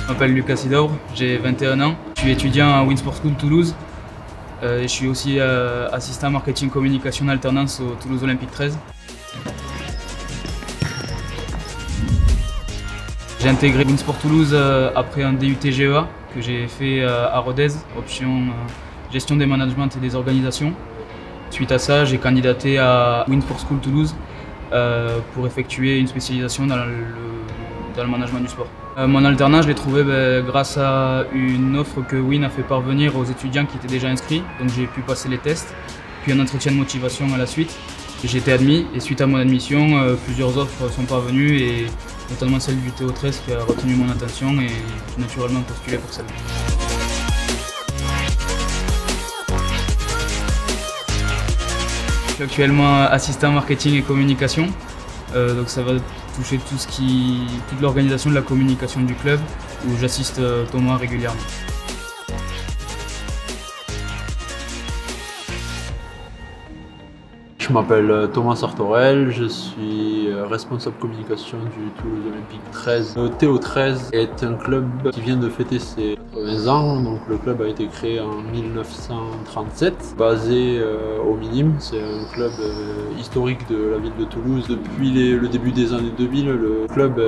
Je m'appelle Lucas Sidaure, j'ai 21 ans. Je suis étudiant à Winsport School Toulouse. Et je suis aussi assistant marketing communication alternance au Toulouse Olympique 13. J'ai intégré Winsport Toulouse après un DUT GEA que j'ai fait à Rodez, option gestion des managements et des organisations. Suite à ça, j'ai candidaté à Winsport School Toulouse pour effectuer une spécialisation dans le management du sport. Mon alternance, je l'ai trouvé grâce à une offre que Win a fait parvenir aux étudiants qui étaient déjà inscrits. Donc j'ai pu passer les tests, puis un entretien de motivation à la suite. J'ai été admis et suite à mon admission, plusieurs offres sont parvenues et notamment celle du TO13 qui a retenu mon attention et j'ai naturellement postulé pour celle-là. Je suis actuellement assistant marketing et communication, donc ça va toucher toute l'organisation de la communication du club où j'assiste Thomas régulièrement. Je m'appelle Thomas Sartorel, je suis responsable communication du Toulouse Olympique 13. Le TO13 est un club qui vient de fêter ses 80 ans, donc le club a été créé en 1937, basé au Minime. C'est un club historique de la ville de Toulouse. Depuis le début des années 2000, le club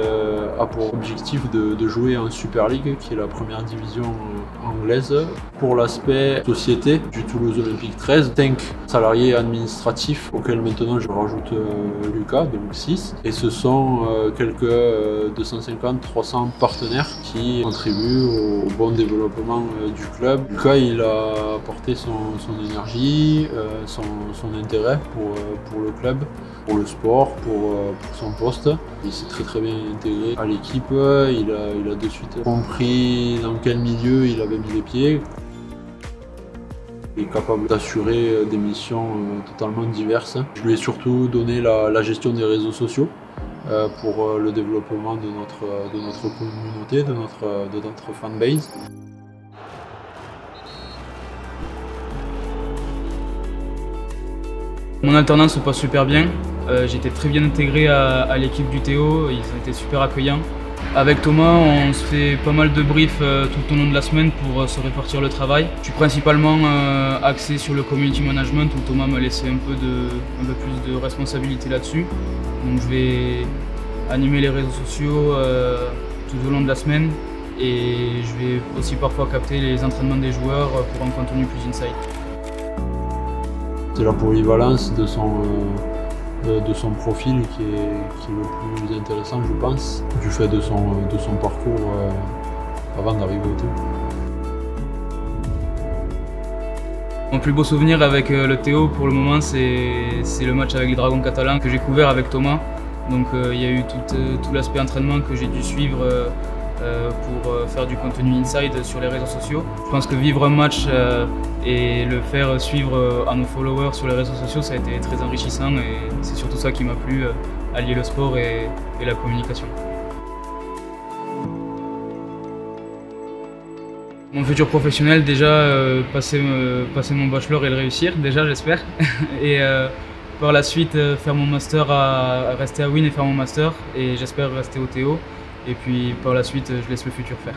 a pour objectif de jouer en Super League, qui est la première division anglaise. Pour l'aspect société du Toulouse Olympique 13, 5 salariés administratifs auquel maintenant je rajoute Lucas, donc 6. Et ce sont quelques 250-300 partenaires qui contribuent au bon développement du club. Lucas, il a apporté son énergie, son intérêt pour le club, pour le sport, pour son poste. Il s'est très bien intégré à l'équipe, il a de suite compris dans quel milieu il avait mis les pieds. Il est capable d'assurer des missions totalement diverses. Je lui ai surtout donné la gestion des réseaux sociaux pour le développement de notre communauté, de notre fanbase. Mon alternance se passe super bien. J'ai été très bien intégré à l'équipe du Théo, ils ont été super accueillants. Avec Thomas, on se fait pas mal de briefs tout au long de la semaine pour se répartir le travail. Je suis principalement axé sur le community management où Thomas m'a laissé un peu plus de responsabilité là-dessus. Donc je vais animer les réseaux sociaux tout au long de la semaine et je vais aussi parfois capter les entraînements des joueurs pour un contenu plus inside. C'est la polyvalence de son profil qui est le plus intéressant, je pense, du fait de son parcours avant d'arriver au Théo. Mon plus beau souvenir avec le Théo pour le moment, c'est le match avec les Dragons catalans que j'ai couvert avec Thomas. Donc il y a eu tout l'aspect entraînement que j'ai dû suivre pour faire du contenu inside sur les réseaux sociaux. Je pense que vivre un match et le faire suivre à nos followers sur les réseaux sociaux, ça a été très enrichissant et c'est surtout ça qui m'a plu, allier le sport et la communication. Mon futur professionnel, déjà passer mon bachelor et le réussir, déjà j'espère. Et par la suite faire mon master, rester à Win et faire mon master et j'espère rester au Théo. Et puis par la suite, je laisse le futur faire.